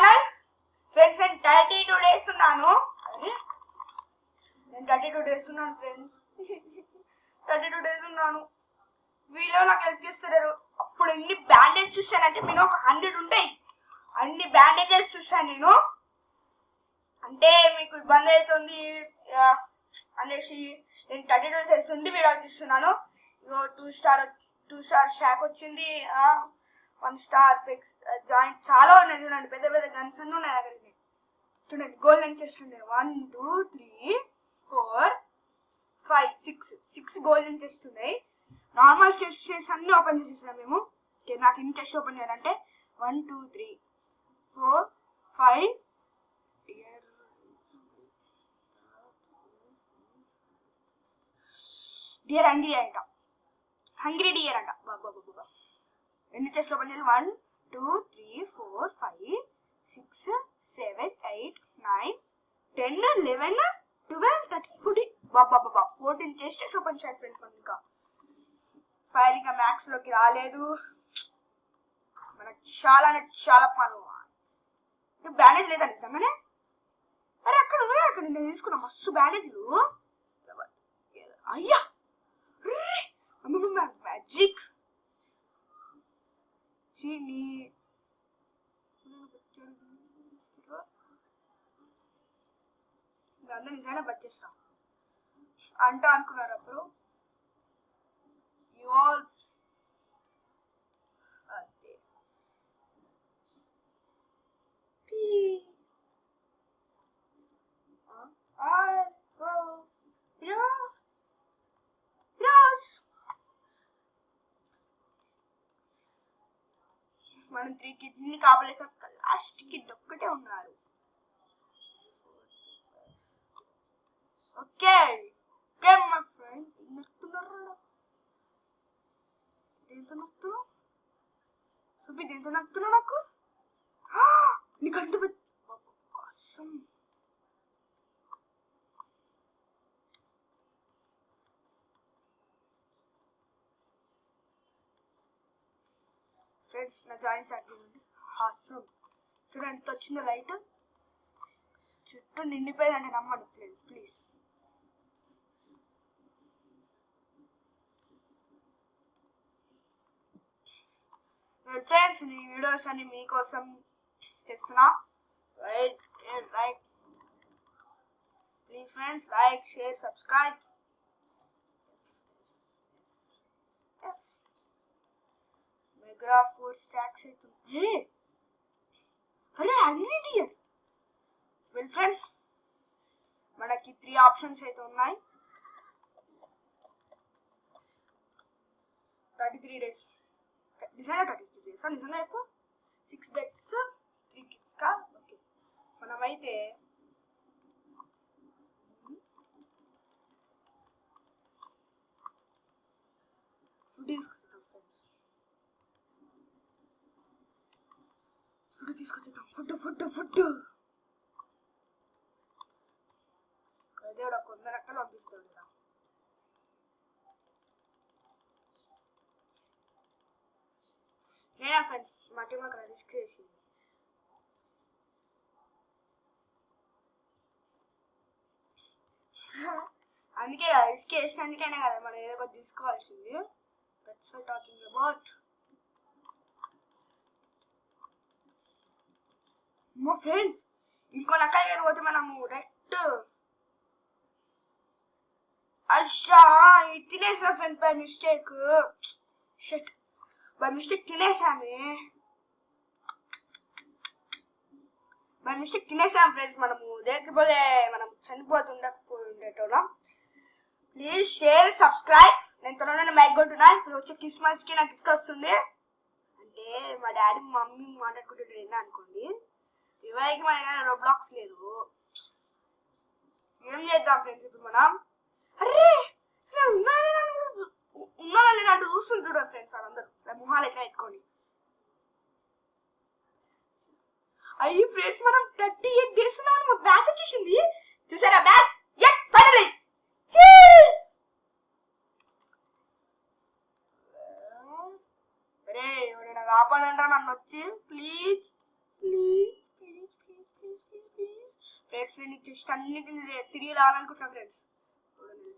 Channel. Friends నేను 32 days ఉన్నాను. నేను 32 days ఉన్నాను ఫ్రెండ్స్. 32 days ఉన్నాను. వీళ్ళు నాకు హెల్ప్ చేస్తారు. అప్పుడు ఎన్ని బ్యాండేజ్ చూసానంటే నేను ఒక 100 ఉంటాయి. అన్ని బ్యాండేజెస్ చూసాను నేను. అంటే మీకు ఇబ్బంది అవుతుంది అనేసి నేను 32 days ఉండి వీడియో తీస్తున్నాను. ఇగో 2 star షాక్ వచ్చింది, 1 star జాయింట్ చాలా ఉన్నాయి చూడండి. పెద్ద పెద్ద గన్స్ అన్నీ ఉన్నాయి దగ్గరికి. చూడండి గోల్డెన్ చెస్ట్ ఉన్నాయి. 1 2 3 4 5 6 గోల్డెన్ చెస్ట్ ఉన్నాయి. నార్మల్ చెస్ట్ అన్నీ ఓపెన్ చేసేసాం మేము. నాకు ఇన్ని చెస్ట్ ఓపెన్ చేయాలంటే 1 2 3 4 5 డియర్ హంగ్రీ డియర్ అంట. బాబా ఎన్ని చెస్ట్ ఓపెన్ చేయాలి? 1 2 3 4 5 6 7 8 9 10 11 12 13 14 బాబా 14 చెస్ట్ ఓపెన్ చేయాలి ఫ్రెండ్స్. మనం ఇంకా ఫైర్ ఇంకా మ్యాక్స్ లోకి రాలేదు. మనకు చాలా పను. బ్యాండేజ్ లేదా నిజంగానే? అరే అక్కడ ఉన్నాయి, అక్కడ నేను తీసుకున్నా మస్తు బ్యాండేజ్లు. అయ్యా మ్యాజిక్ అందరూ నిజంగా బచ్చేస్తా అంటూ అనుకున్నారు అప్పుడు. మనం 3 కిడ్ని కాపలేసాం. లాస్ట్ కిడ్ ఒక్కటే ఉన్నారు. ఓకే మా ఫ్రెండ్ నొక్కుతున్నారు. దేంతో నొక్కుతున్నావు చూపి? దేంతో నొక్కుతున్నావు? నాకు నీకు అంత ఫ్రెండ్స్ నా జాయిన్ చాటింగ్ హాస్యం చూడండి ఎంత వచ్చిందో. లైట్ చుట్టూ నిండిపోయిందంటే నమ్మండి ప్లీజ్. ఫ్రెండ్స్ ఈ వీడియోస్ అన్ని మీకోసం చేస్తున్నా. Like please friends, like share subscribe. Mega 4 stacks అవుతుంది. అరే అన్నిటి వెల్ ఫ్రెండ్స్ మనకి 3 ఆప్షన్స్ అయితే ఉన్నాయి. 33 days నిజంగా 33 days నిజంగా ఎక్కువ 6 bets 3 kids కా. ఓకే మనమైతే ఫుడ్ తీసుకొచ్చేద్దాం. ఫుడ్ దేవుడు 100 రకాలు పంపిస్తాడు. నేనా ఫ్రెండ్స్ మా టీం అక్కడ రిస్క్ చేసింది. అందుకే రిస్క్ చేసినందుకైనా కదా మనం ఏదో ఒకటి తీసుకోవాల్సింది. That's what talking about. మా ఫ్రెండ్స్ ఇంకో నక్కయ్య పోతే మనము డైరెక్ట్ అయ్యా తినేసిన friends by mistake. By mistake తినేసామే. బై మిస్టేక్ తినేసాం ఫ్రెండ్స్. మనము లేకపోతే మనం చనిపోతుండకపోతుండేటోళ్ళం. Please share subscribe. నేను త్వరలోనే మైక్ కొంటున్నా. ఇప్పుడు వచ్చే క్రిస్మస్కి నాకు గిఫ్ట్ వస్తుంది. అంటే మా డాడీ మమ్మీ మాట్లాడుకుంటుంటే అనుకోండి. ఇవాళకి మన దగ్గర రోబ్లాక్స్ లేదు. ఏం చేద్దాం ఫ్రెండ్స్ ఇప్పుడు మనం? అరే ఉన్నా లేదంటూ చూస్తుంది చూడండి ఫ్రెండ్స్. వాళ్ళందరూ మొహాలు ఎట్లా పెట్టుకొని. అయ్యి ఫ్రెండ్స్ మనం 38 days ఉన్నాం. మా బ్యాచ్ వచ్చేసింది చూసారా? Batch yes finally. అరే ఎవరైనా కాపాడంటారా నన్ను వచ్చి? ప్లీజ్ ప్లీజ్ ప్లీజ్ ఫ్రెండ్స్ నేను జస్ట్ అన్నిటిని తిరిగి రావాలనుకుంటున్నా ఫ్రెండ్స్.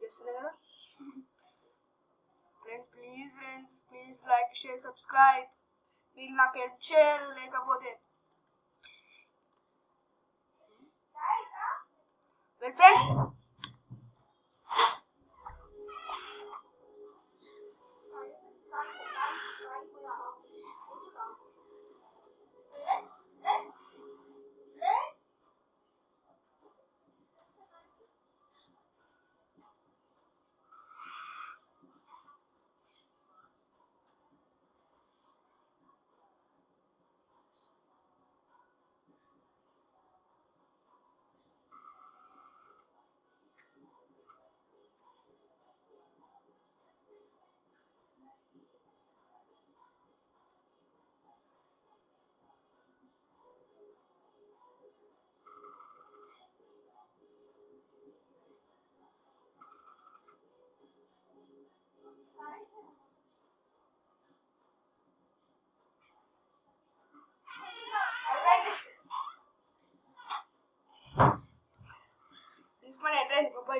చేస్తున్నా కదా friends. Please like share subscribe. మీరు నాకు హెల్ప్ చేయరు లేకపోతే ఫ్రెండ్స్.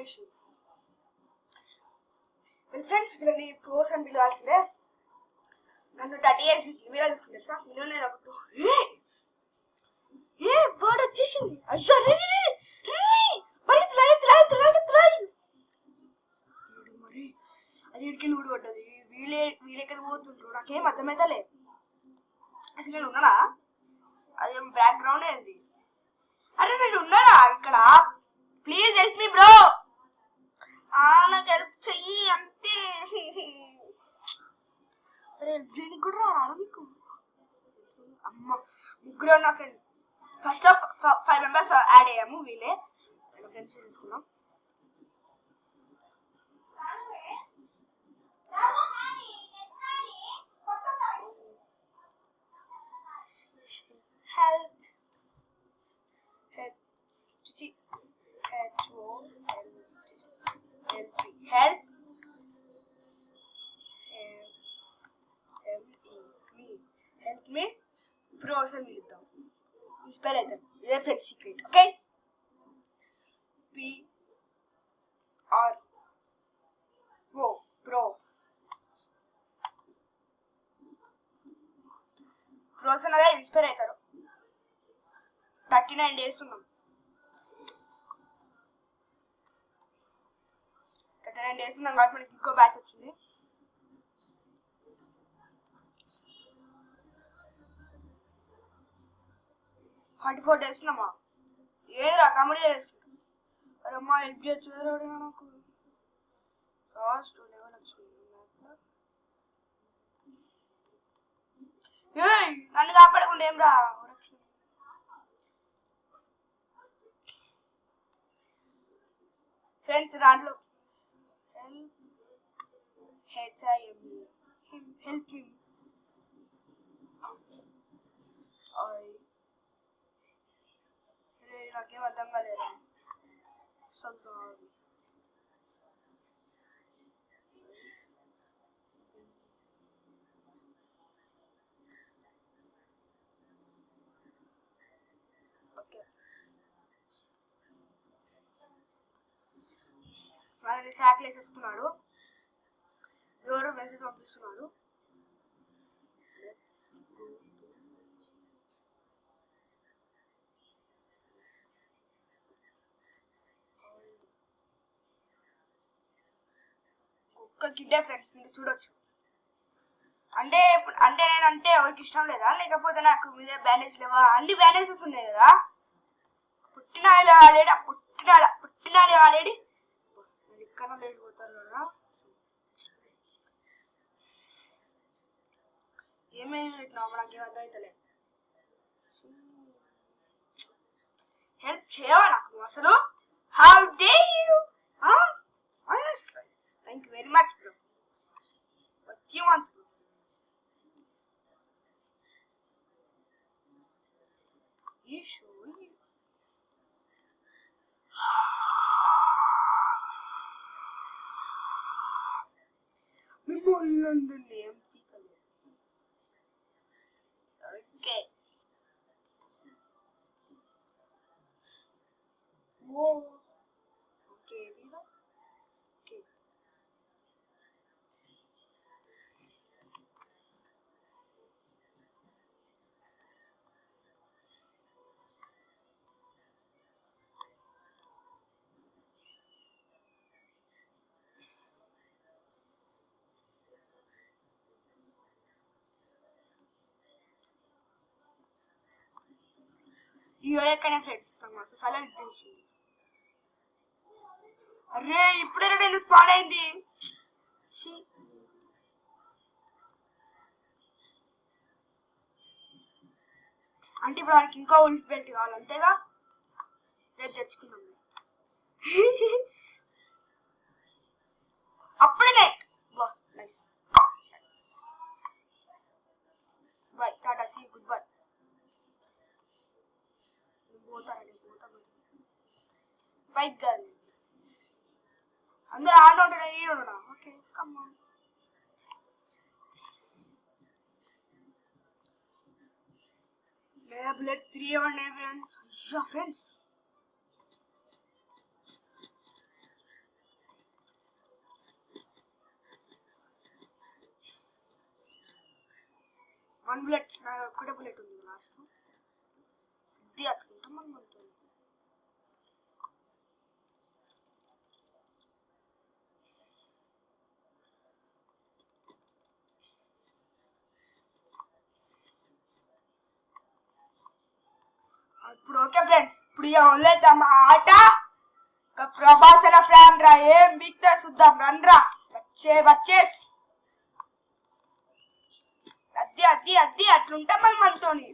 Issue friends. వీళ్ళని ప్రోస్ అని పిలవాల్సిందే. నన్ను 30 years వీళ్ళ తీసుకుంటారు సార్. నేను ఒకటి బర్డ్ వచ్చేసింది. అయ్యో మరి అది ఇడికెళ్ళి ఊడి పడ్డది. వీళ్ళెక్కడ పోతుంటారు నాకేం అర్థమైతే లేదు. అసలు నేను ఉన్నానా? అదేం బ్యాక్గ్రౌండ్ ఏంది? అరే నేను ఉన్నానా ఇక్కడ? Please help me bro. నాకు హెల్ప్ చెయ్యి అంతే. అరే దీనికి కూడా రారా మీకు? అమ్మ ముగ్గురు నా ఫ్రెండ్. ఫస్ట్ 5 members యాడ్ అయ్యాము. వీళ్ళే ఫ్రెండ్స్ తీసుకున్నాం. హెల్ప్ మీ బ్రోస్ అని పిలుద్దాం. ఈ స్పెల్ అవుతాం. ఇదే friends secret. Okay PRO bro. Bros అనగా ఇన్స్పైర్ అవుతారు. 39 days ఉన్నాం. 39 days ఉన్నాం కాబట్టి మనకి ఇంకో బ్యాచ్ వచ్చింది. 44 days ఉన్నామా? ఏరా కామెడీ చేసుకుంటాం. అరే అమ్మా హెల్ప్ చేయొచ్చు నాకు. లాస్ట్ లెవెల్ వచ్చింది. నన్ను కాపాడకుండా ఏం రా. ఫ్రెండ్స్ దాంట్లో హెల్ప్ హిమ్. నాకేం అర్థం కాలేదు. వాళ్ళని శాక్లు వేసేసుకున్నాడు. ఎవరో మెసేజ్ పంపిస్తున్నాడు. ఒక్క గిడ్డే ఫ్రెండ్స్ మీరు చూడొచ్చు. అంటే నేనంటే ఎవరికి ఇష్టం లేదా, లేకపోతే నాకు మీద బ్యాండేజ్ లేవా? అన్ని బ్యాండేజెస్ ఉన్నాయి కదా. పుట్టినాడు ఆల్రెడీ. పుట్టినాడు ఆల్రెడీ. ఇక్కడ లేకపోతారు కదా. ఏమేమి పెట్టినావు నాకేం అర్థం అవుతలే. హెల్ప్ చేయవా నాకు అసలు? How day you? Thank you very much, bro. What do you want? You sure? London name people. Okay. ఇయో ఎక్కనే ఫ్రెండ్స్ మస్తు సలా నిద్రించింది. అరే ఇప్పుడే నేను స్పాన్ అయింది. అంటే ఇప్పుడు వాడికి ఇంకో ఉల్ఫ్ బెల్ట్ కావాలి అంతేగా. రేపు తెచ్చుకున్నాం. అప్పుడే nice boy tata see good boy. పోతానండి బైక్ కాదు అందరూ ఆడ ఉంటాడు ఈడున్నా. ఓకే కమ్మా బ్లడ్ 3 ఇవ్వండి ఫ్రెండ్స్. అయ్యా ఫ్రెండ్స్ వన్ బుల్లెట్ ఒక్కటే బుల్లెట్ ఉంది లాస్ట్. ఇది అట్లుంటా మనం ఉంటుంది. ఇప్పుడు ఓకే ఫ్రెండ్స్ ఇప్పుడు ఇక వదిలేద్దాం ఆట. ప్రభాసన ఫ్యాన్ రా ఏం బిక్తా చూద్దాం రండ్రా వచ్చేస్. అద్ది అద్ది అద్ది అట్లుంటాం మనం మనతోని.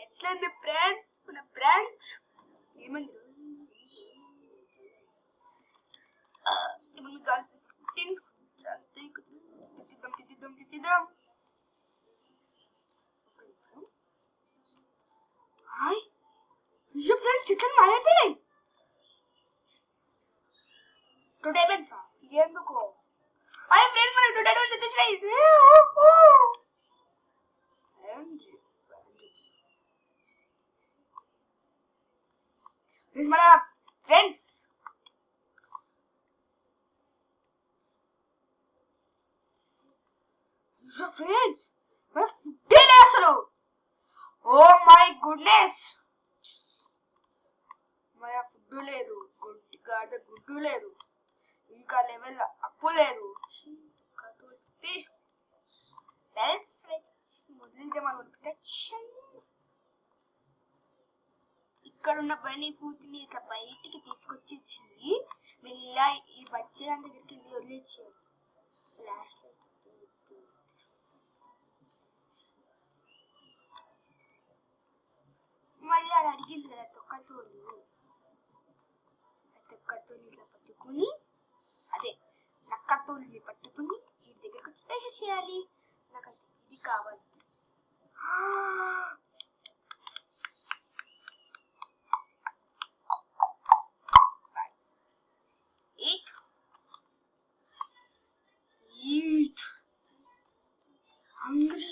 ఎట్లయింది ఫ్రెండ్స్ మన ఫ్రెండ్స్ ఏమంది ఫ్రెండ్స్ చికెన్ మారైపోయినాయి. 2 డైమండ్స్ ఎందుకు అయ్యే ఫ్రెండ్స్ మనకి 2 డైమండ్స్ వచ్చేసినాయి. మన ఫ్రెండ్స్ ఫ్రెండ్స్ మన ఫుడ్ లేదు అసలు. ఓ మై గుడ్నెస్ మన ఫుడ్ లేదు. గుడ్డు లేదు. ఇంకా లెవెల్ అప్పు లేదు. ఇక్కడున్న పని పూర్తిని ఇట్లా బయటికి తీసుకొచ్చేసి మెల్ల ఈ బచ్చేదాని దగ్గరికి వెళ్ళి వదిలేచ్చారు. లాస్ట్ మళ్ళీ అది అడిగింది కదా తొక్కతోలు. తొక్కతోలు ఇట్లా పట్టుకుని అదే నక్కతోలుని పట్టుకుని ఈ దగ్గరకు చేసేయాలి. నాకు ఇది కావాలి. Eat. Hungry.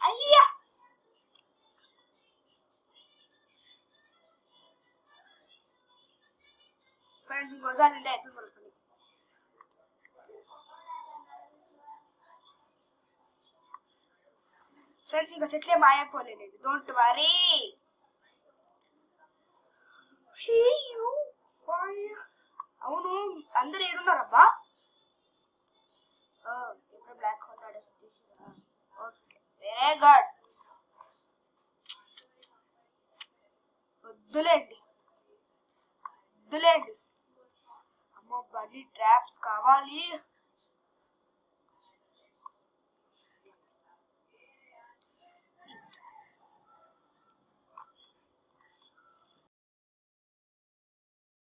అయ్యా ఫ్రెండ్స్ ఇంకోసారి అంటే ఎత్తు పడుతుంది. ఫ్రెండ్స్ ఇంకా చెట్లే మాయపోలేదు. Don't worry. అవును అందరు ఏడున్నారబ్బా. ఇప్పుడు black hole okay very good. వద్దులేండి అమ్మ బన్నీ ట్రాప్స్ కావాలి.